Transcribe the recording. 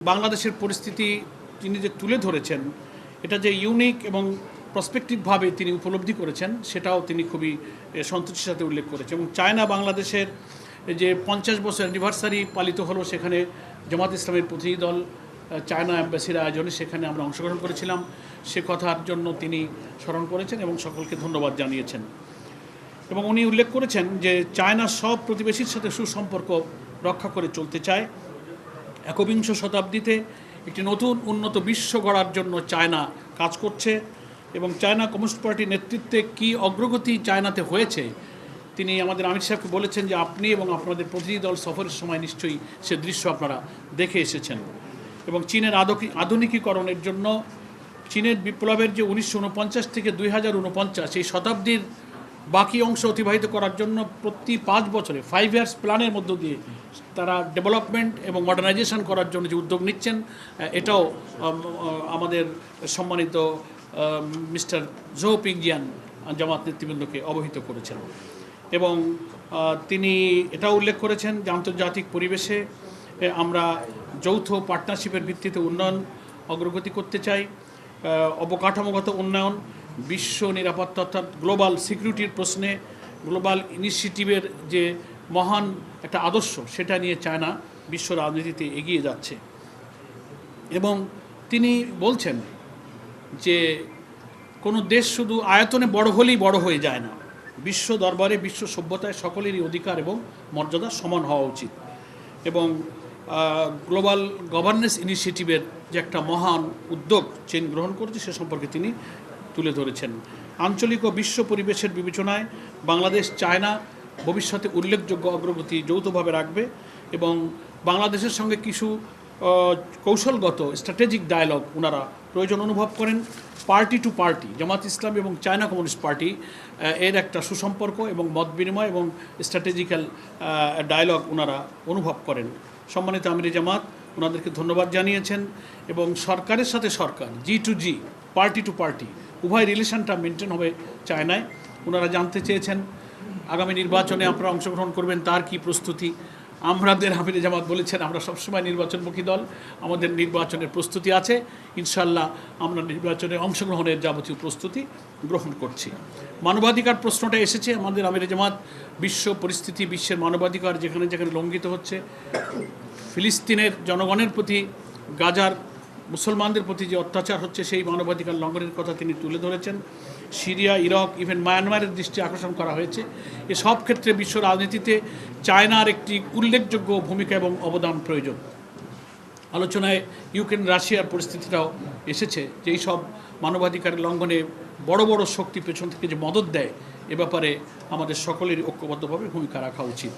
বাংলাদেশের পরিস্থিতি তিনি যে তুলে ধরেছেন এটা যে ইউনিক এবং প্রসপেক্টিভভাবে তিনি উপলব্ধি করেছেন সেটাও তিনি খুবই সন্তুষ্টির সাথে উল্লেখ করেছেন। এবং চায়না বাংলাদেশের যে 50 বছর অ্যানিভার্সারি পালিত হলো, সেখানে জামাত ইসলামের প্রতিনিধি দল চায়না অ্যাম্বাসির আয়োজনে সেখানে আমরা অংশগ্রহণ করেছিলাম। সে কথার জন্য তিনি স্মরণ করেছেন এবং সকলকে ধন্যবাদ জানিয়েছেন। এবং উনি উল্লেখ করেছেন যে চায়না সব প্রতিবেশীর সাথে সুসম্পর্ক রক্ষা করে চলতে চায়। একবিংশ শতাব্দীতে একটি নতুন উন্নত বিশ্ব গড়ার জন্য চায়না কাজ করছে এবং চায়না কমিউনিস্ট পার্টির নেতৃত্বে কী অগ্রগতি চায়নাতে হয়েছে তিনি আমাদের আমির সাহেবকে বলেছেন যে আপনি এবং আপনাদের প্রতিনিধি দল সফরের সময় নিশ্চয়ই সে দৃশ্য আপনারা দেখে এসেছেন। এবং চীনের আধুনিকীকরণের জন্য চীনের বিপ্লবের যে 1949 থেকে 2049 এই শতাব্দীর বাকি অংশ অতিবাহিত করার জন্য প্রতি 5 বছরে 5 ইয়ার্স প্ল্যানের মধ্য দিয়ে তারা ডেভেলপমেন্ট এবং মডার্নাইজেশন করার জন্য যে উদ্যোগ নিচ্ছেন এটাও আমাদের সম্মানিত মিস্টার জো পিংজিয়ান জামাত নেতৃবৃন্দকে অবহিত করেছেন। এবং তিনি এটাও উল্লেখ করেছেন যে আন্তর্জাতিক পরিবেশে আমরা যৌথ পার্টনারশিপের ভিত্তিতে উন্নয়ন অগ্রগতি করতে চাই। অবকাঠামোগত উন্নয়ন, বিশ্ব নিরাপত্তা অর্থাৎ গ্লোবাল সিকিউরিটির প্রশ্নে গ্লোবাল ইনিশিয়েটিভের যে মহান একটা আদর্শ সেটা নিয়ে চায়না বিশ্ব রাজনীতিতে এগিয়ে যাচ্ছে। এবং তিনি বলছেন যে কোনো দেশ শুধু আয়তনে বড় হলেই বড় হয়ে যায় না, বিশ্ব দরবারে বিশ্ব সভ্যতায় সকলেরই অধিকার এবং মর্যাদা সমান হওয়া উচিত। এবং গ্লোবাল গভর্নেন্স ইনিশিয়েটিভের যে একটা মহান উদ্যোগ চীন গ্রহণ করেছে সে সম্পর্কে তিনি তুলে ধরেছেন। আঞ্চলিক ও বিশ্ব পরিবেশের বিবেচনায় বাংলাদেশ চায়না ভবিষ্যতে উল্লেখযোগ্য অগ্রগতি যৌথভাবে রাখবে এবং বাংলাদেশের সঙ্গে কিছু কৌশলগত স্ট্র্যাটেজিক ডায়ালগ ওনারা প্রয়োজন অনুভব করেন। পার্টি টু পার্টি জামাত ইসলাম এবং চায়না কমিউনিস্ট পার্টি এর একটা সুসম্পর্ক এবং মত বিনিময় এবং স্ট্র্যাটেজিক্যাল ডায়ালগ ওনারা অনুভব করেন। সম্মানিত আমিরে জামাত ওনাদেরকে ধন্যবাদ জানিয়েছেন এবং সরকারের সাথে সরকার G2G পার্টি টু পার্টি উভয় রিলেশনটা মেনটেন হবে চায়নায়। ওনারা জানতে চেয়েছেন আগামী নির্বাচনে আপনারা অংশগ্রহণ করবেন তার কি প্রস্তুতি। আমাদের আমিরে জামাত বলেছেন আমরা সবসময় নির্বাচনমুখী দল, আমাদের নির্বাচনের প্রস্তুতি আছে, ইনশাল্লাহ আমরা নির্বাচনে অংশগ্রহণের যাবতীয় প্রস্তুতি গ্রহণ করছি। মানবাধিকার প্রশ্নটা এসেছে, আমাদের আমিরে জামাত বিশ্ব পরিস্থিতি, বিশ্বের মানবাধিকার যেখানে যেখানে লঙ্ঘিত হচ্ছে, ফিলিস্তিনের জনগণের প্রতি গাজার মুসলমানদের প্রতি যে অত্যাচার হচ্ছে সেই মানবাধিকার লঙ্ঘনের কথা তিনি তুলে ধরেছেন। সিরিয়া, ইরাক, ইভেন মায়ানমারের দৃষ্টি আকর্ষণ করা হয়েছে। এসব ক্ষেত্রে বিশ্ব রাজনীতিতে চায়নার একটি উল্লেখযোগ্য ভূমিকা এবং অবদান প্রয়োজন। আলোচনায় ইউক্রেন রাশিয়ার পরিস্থিতিটাও এসেছে যে এই সব মানবাধিকারের লঙ্ঘনে বড় বড় শক্তি পেছন থেকে যে মদত দেয় এ ব্যাপারে আমাদের সকলেরই ঐক্যবদ্ধভাবে ভূমিকা রাখা উচিত।